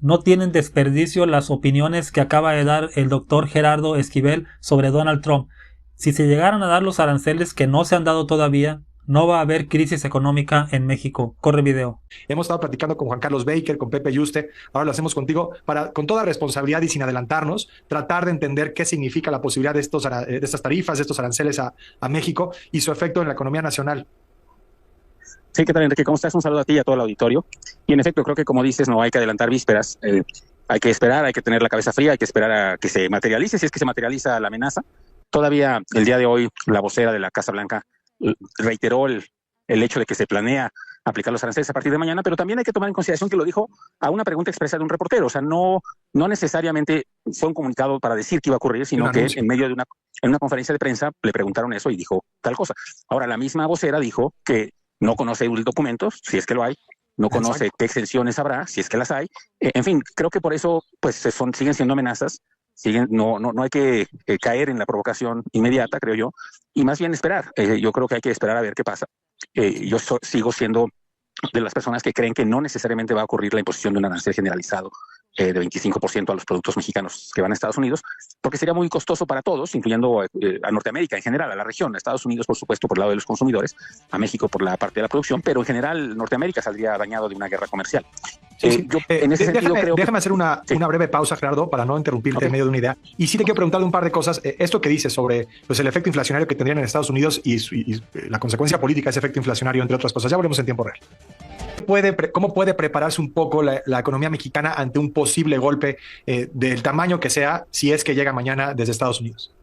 No tienen desperdicio las opiniones que acaba de dar el doctor Gerardo Esquivel sobre Donald Trump. Si se llegaran a dar los aranceles que no se han dado todavía, no va a haber crisis económica en México. Corre video. Hemos estado platicando con Juan Carlos Baker, con Pepe Yuste, ahora lo hacemos contigo, para con toda responsabilidad y sin adelantarnos, tratar de entender qué significa la posibilidad de estas tarifas, de estos aranceles a México y su efecto en la economía nacional. Sí, ¿qué tal, Enrique? ¿Cómo estás? Un saludo a ti y a todo el auditorio. Y en efecto, creo que como dices, no hay que adelantar vísperas. Hay que esperar, hay que tener la cabeza fría, hay que esperar a que se materialice, si es que se materializa la amenaza. Todavía el día de hoy, la vocera de la Casa Blanca reiteró el hecho de que se planea aplicar los aranceles a partir de mañana, pero también hay que tomar en consideración que lo dijo a una pregunta expresa de un reportero. O sea, no necesariamente fue un comunicado para decir que iba a ocurrir, sino que en medio de en una conferencia de prensa le preguntaron eso y dijo tal cosa. Ahora, la misma vocera dijo que no conoce el documento, si es que lo hay, no conoce qué exenciones habrá, si es que las hay. En fin, creo que por eso pues siguen siendo amenazas, no hay que caer en la provocación inmediata, creo yo, y más bien esperar. Yo creo que hay que esperar a ver qué pasa. Sigo siendo de las personas que creen que no necesariamente va a ocurrir la imposición de un arancel generalizado de 25% a los productos mexicanos que van a Estados Unidos, porque sería muy costoso para todos, incluyendo a Norteamérica en general, a la región, a Estados Unidos, por supuesto, por el lado de los consumidores, a México por la parte de la producción, pero en general Norteamérica saldría dañado de una guerra comercial. Yo en ese sentido creo déjame hacer una breve pausa, Gerardo, para no interrumpirte en medio de una idea. Y sí te quiero preguntar un par de cosas. Esto que dices sobre pues, el efecto inflacionario que tendrían en Estados Unidos y la consecuencia política de ese efecto inflacionario, entre otras cosas. Ya volvemos en tiempo real. ¿Cómo puede prepararse un poco la economía mexicana ante un posible golpe del tamaño que sea, si es que llega mañana desde Estados Unidos?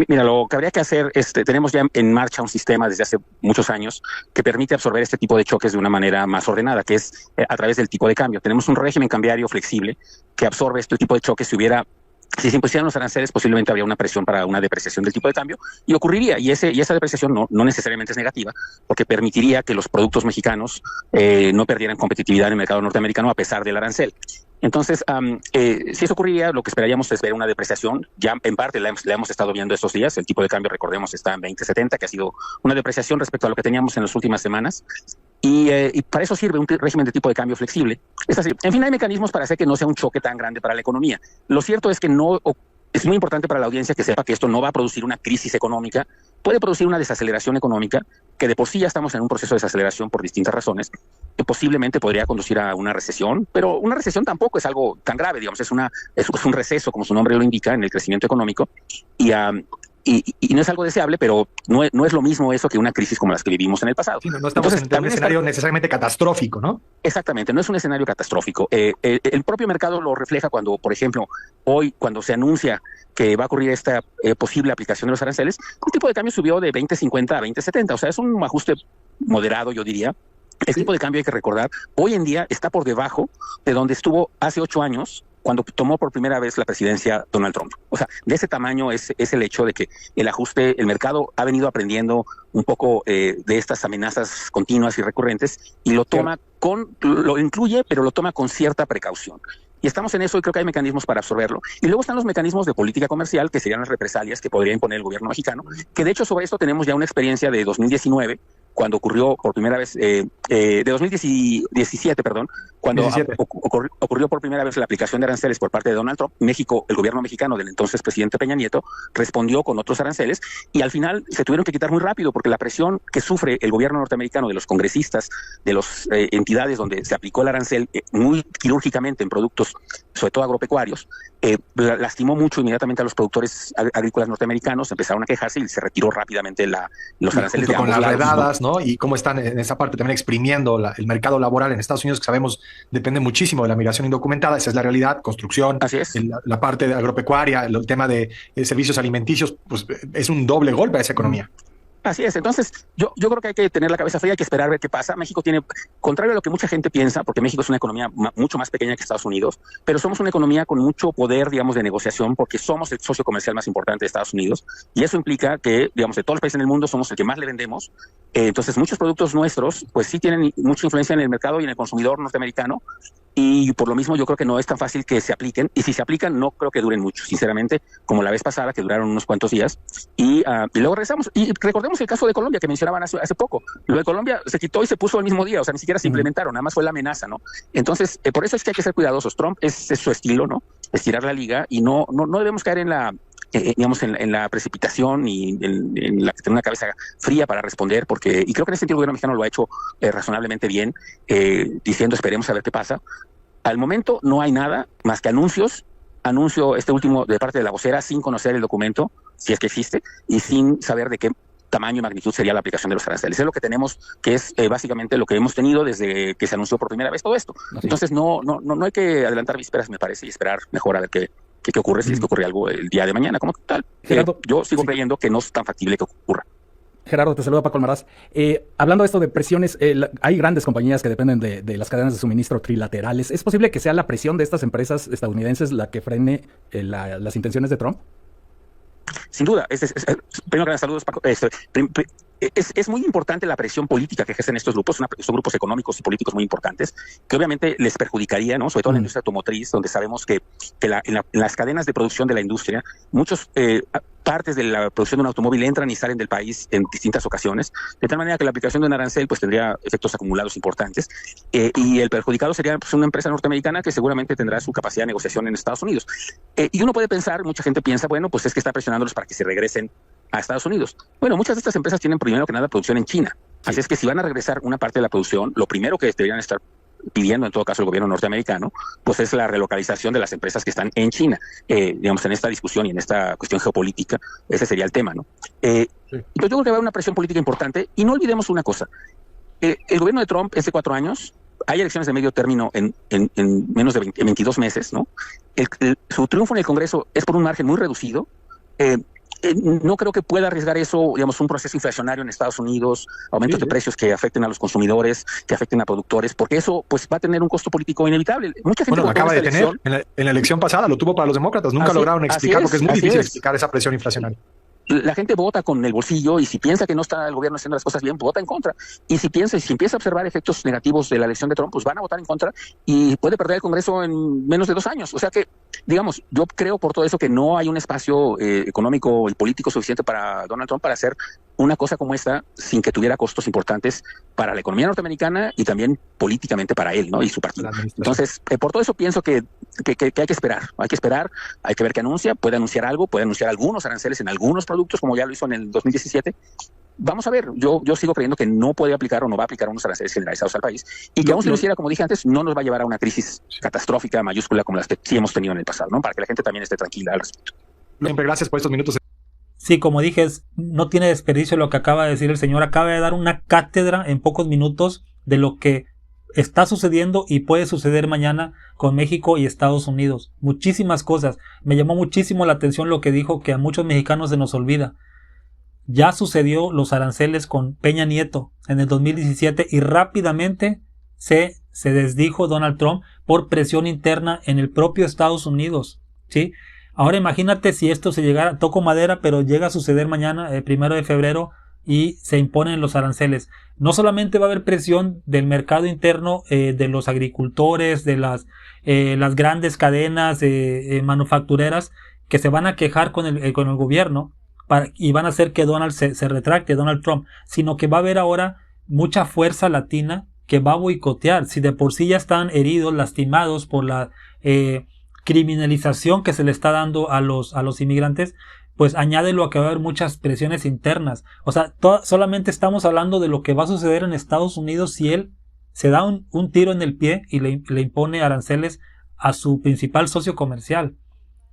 Mira, lo que habría que hacer es, tenemos ya en marcha un sistema desde hace muchos años que permite absorber este tipo de choques de una manera más ordenada, que es a través del tipo de cambio. Tenemos un régimen cambiario flexible que absorbe este tipo de choques. Si se impusieran los aranceles, posiblemente habría una presión para una depreciación del tipo de cambio y ocurriría. Y esa depreciación no necesariamente es negativa, porque permitiría que los productos mexicanos no perdieran competitividad en el mercado norteamericano a pesar del arancel. Entonces, si eso ocurriría, lo que esperaríamos es ver una depreciación. Ya en parte la hemos estado viendo estos días. El tipo de cambio, recordemos, está en 20.70, que ha sido una depreciación respecto a lo que teníamos en las últimas semanas. Y para eso sirve un régimen de tipo de cambio flexible. Es así. En fin, hay mecanismos para hacer que no sea un choque tan grande para la economía. Lo cierto es que es muy importante para la audiencia que sepa que esto no va a producir una crisis económica, puede producir una desaceleración económica, que de por sí ya estamos en un proceso de desaceleración por distintas razones, que posiblemente podría conducir a una recesión, pero una recesión tampoco es algo tan grave, digamos, es un receso, como su nombre lo indica, en el crecimiento económico, y no es algo deseable, pero no es lo mismo eso que una crisis como las que vivimos en el pasado. Sí, no estamos en un escenario necesariamente catastrófico, ¿no? Exactamente, no es un escenario catastrófico. El propio mercado lo refleja cuando, por ejemplo, hoy, cuando se anuncia que va a ocurrir esta posible aplicación de los aranceles, el tipo de cambio subió de 20.50 a 20.70, o sea, es un ajuste moderado, yo diría. El tipo de cambio, hay que recordar, hoy en día está por debajo de donde estuvo hace 8 años, cuando tomó por primera vez la presidencia Donald Trump. O sea, de ese tamaño es el hecho de que el mercado ha venido aprendiendo un poco de estas amenazas continuas y recurrentes y lo incluye, pero lo toma con cierta precaución. Y estamos en eso y creo que hay mecanismos para absorberlo. Y luego están los mecanismos de política comercial, que serían las represalias que podría imponer el gobierno mexicano, que de hecho sobre esto tenemos ya una experiencia de 2019, cuando ocurrió por primera vez, de 2017, perdón, cuando ocurrió por primera vez la aplicación de aranceles por parte de Donald Trump. México, el gobierno mexicano del entonces presidente Peña Nieto, respondió con otros aranceles y al final se tuvieron que quitar muy rápido porque la presión que sufre el gobierno norteamericano de los congresistas, de las entidades donde se aplicó el arancel muy quirúrgicamente en productos, sobre todo agropecuarios, lastimó mucho inmediatamente a los productores agrícolas norteamericanos, empezaron a quejarse y se retiró rápidamente los aranceles de ambos lados. Con las redadas, ¿no? Y cómo están en esa parte también exprimiendo el mercado laboral en Estados Unidos, que sabemos depende muchísimo de la migración indocumentada. Esa es la realidad. Construcción, así es. La parte de agropecuaria, el tema de servicios alimenticios, pues es un doble golpe a esa economía. Así es, entonces yo creo que hay que tener la cabeza fría, hay que esperar a ver qué pasa. México tiene, contrario a lo que mucha gente piensa, porque México es una economía mucho más pequeña que Estados Unidos, pero somos una economía con mucho poder, digamos, de negociación, porque somos el socio comercial más importante de Estados Unidos, y eso implica que, digamos, de todos los países en el mundo somos el que más le vendemos. Entonces muchos productos nuestros, pues sí tienen mucha influencia en el mercado y en el consumidor norteamericano, y por lo mismo yo creo que no es tan fácil que se apliquen, y si se aplican no creo que duren mucho, sinceramente, como la vez pasada que duraron unos cuantos días, y luego regresamos. Y recordemos el caso de Colombia que mencionaban hace poco. Lo de Colombia se quitó y se puso el mismo día, o sea, ni siquiera se implementaron, nada más fue la amenaza, ¿no? Entonces, por eso es que hay que ser cuidadosos. Trump es su estilo, ¿no? Estirar la liga, y no debemos caer en la digamos, en la precipitación y en tener una cabeza fría para responder, porque, y creo que en ese sentido el gobierno mexicano lo ha hecho razonablemente bien, diciendo esperemos a ver qué pasa. Al momento no hay nada más que anuncio este último de parte de la vocera sin conocer el documento, si es que existe, y sin saber de qué tamaño y magnitud sería la aplicación de los aranceles. Es lo que tenemos, que es básicamente lo que hemos tenido desde que se anunció por primera vez todo esto. Así. Entonces no hay que adelantar vísperas, me parece, y esperar mejor a ver qué ocurre, si es que ocurre algo el día de mañana, como tal. Gerardo, yo sigo creyendo que no es tan factible que ocurra. Gerardo, te saluda Paco Almaraz. Hablando de esto de presiones, hay grandes compañías que dependen de las cadenas de suministro trilaterales. ¿Es posible que sea la presión de estas empresas estadounidenses la que frene las intenciones de Trump? Sin duda. Primero que nada, saludos, Paco. Es muy importante la presión política que ejercen estos grupos, son grupos económicos y políticos muy importantes, que obviamente les perjudicaría, ¿no? Sobre todo en la industria automotriz, donde sabemos que en las cadenas de producción de la industria, muchos partes de la producción de un automóvil entran y salen del país en distintas ocasiones, de tal manera que la aplicación de un arancel pues tendría efectos acumulados importantes, y el perjudicado sería pues, una empresa norteamericana que seguramente tendrá su capacidad de negociación en Estados Unidos. Y uno puede pensar, mucha gente piensa, bueno, pues es que está presionándolos para que se regresen a Estados Unidos. Bueno, muchas de estas empresas tienen primero que nada producción en China. Sí. Así es que si van a regresar una parte de la producción, lo primero que deberían estar pidiendo en todo caso el gobierno norteamericano, pues es la relocalización de las empresas que están en China. Digamos, en esta discusión y en esta cuestión geopolítica, ese sería el tema, ¿no? Sí. Entonces yo creo que va a haber una presión política importante, y no olvidemos una cosa. El gobierno de Trump es de 4 años, hay elecciones de medio término en menos de 22 meses, ¿no? Su triunfo en el Congreso es por un margen muy reducido. No creo que pueda arriesgar eso, digamos, un proceso inflacionario en Estados Unidos, aumentos de precios que afecten a los consumidores, que afecten a productores, porque eso pues va a tener un costo político inevitable. Mucha gente lo acaba de tener en la elección pasada, lo tuvo para los demócratas, nunca lograron explicar, porque es muy difícil explicar esa presión inflacionaria. La gente vota con el bolsillo, y si piensa que no está el gobierno haciendo las cosas bien, vota en contra. Y si empieza a observar efectos negativos de la elección de Trump, pues van a votar en contra y puede perder el Congreso en menos de 2 años. O sea que, digamos, yo creo por todo eso que no hay un espacio económico y político suficiente para Donald Trump para hacer una cosa como esta sin que tuviera costos importantes para la economía norteamericana y también políticamente para él, ¿no? Y su partido. Entonces, por todo eso pienso que hay que esperar. Hay que ver qué anuncia. Puede anunciar algo, puede anunciar algunos aranceles en algunos productos, como ya lo hizo en el 2017. Vamos a ver, yo sigo creyendo que no puede aplicar o no va a aplicar unos aranceles generalizados al país, y que aún si lo hiciera, como dije antes, no nos va a llevar a una crisis catastrófica, mayúscula, como las que sí hemos tenido en el pasado, ¿no? Para que la gente también esté tranquila al respecto. Siempre gracias por estos minutos. Sí, como dije, no tiene desperdicio lo que acaba de decir el señor. Acaba de dar una cátedra en pocos minutos de lo que está sucediendo y puede suceder mañana con México y Estados Unidos. Muchísimas cosas. Me llamó muchísimo la atención lo que dijo, que a muchos mexicanos se nos olvida. Ya sucedió los aranceles con Peña Nieto en el 2017 y rápidamente se desdijo Donald Trump por presión interna en el propio Estados Unidos, ¿sí? Ahora imagínate si esto se llegara, toco madera, pero llega a suceder mañana, el 1 de febrero, y se imponen los aranceles. No solamente va a haber presión del mercado interno, de los agricultores, de las grandes cadenas manufactureras, que se van a quejar con el gobierno y van a hacer que Donald se retracte, Donald Trump, sino que va a haber ahora mucha fuerza latina que va a boicotear. Si de por sí ya están heridos, lastimados por la criminalización que se le está dando a los inmigrantes, pues añádelo a que va a haber muchas presiones internas. O sea, solamente estamos hablando de lo que va a suceder en Estados Unidos si él se da un tiro en el pie y le impone aranceles a su principal socio comercial.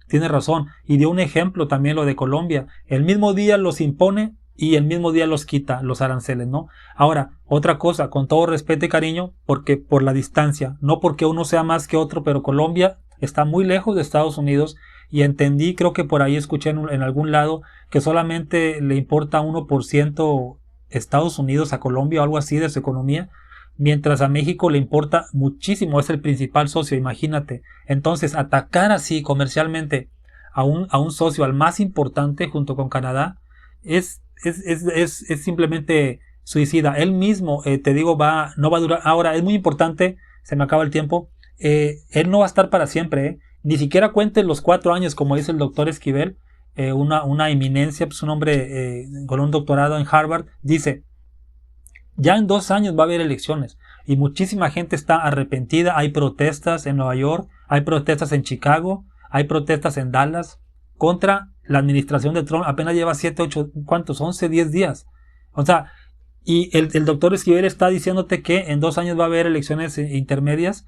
Tiene razón. Y dio un ejemplo también, lo de Colombia. El mismo día los impone y el mismo día los quita, los aranceles, ¿no? Ahora, otra cosa, con todo respeto y cariño, porque por la distancia, no porque uno sea más que otro, pero Colombia está muy lejos de Estados Unidos, y entendí, creo que por ahí escuché en algún lado, que solamente le importa 1% Estados Unidos a Colombia o algo así de su economía, mientras a México le importa muchísimo, es el principal socio, imagínate. Entonces, atacar así comercialmente a un socio, al más importante junto con Canadá, es simplemente suicida. Él mismo, te digo, no va a durar. Ahora, es muy importante, se me acaba el tiempo, él no va a estar para siempre, ¿eh? Ni siquiera cuente los 4 años, como dice el doctor Esquivel, una eminencia, pues un hombre con un doctorado en Harvard, dice, ya en 2 años va a haber elecciones y muchísima gente está arrepentida. Hay protestas en Nueva York, hay protestas en Chicago, hay protestas en Dallas contra la administración de Trump. Apenas lleva 7, 8, ¿cuántos? 11, 10 días. O sea, y el doctor Esquivel está diciéndote que en 2 años va a haber elecciones intermedias.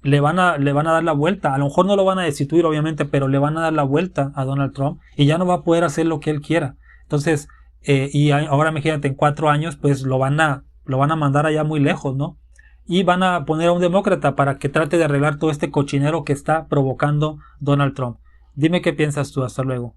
Le van a dar la vuelta. A lo mejor no lo van a destituir, obviamente, pero le van a dar la vuelta a Donald Trump y ya no va a poder hacer lo que él quiera. Entonces, y ahora imagínate, en 4 años, pues lo van a mandar allá muy lejos, ¿no? Y van a poner a un demócrata para que trate de arreglar todo este cochinero que está provocando Donald Trump. Dime qué piensas tú. Hasta luego.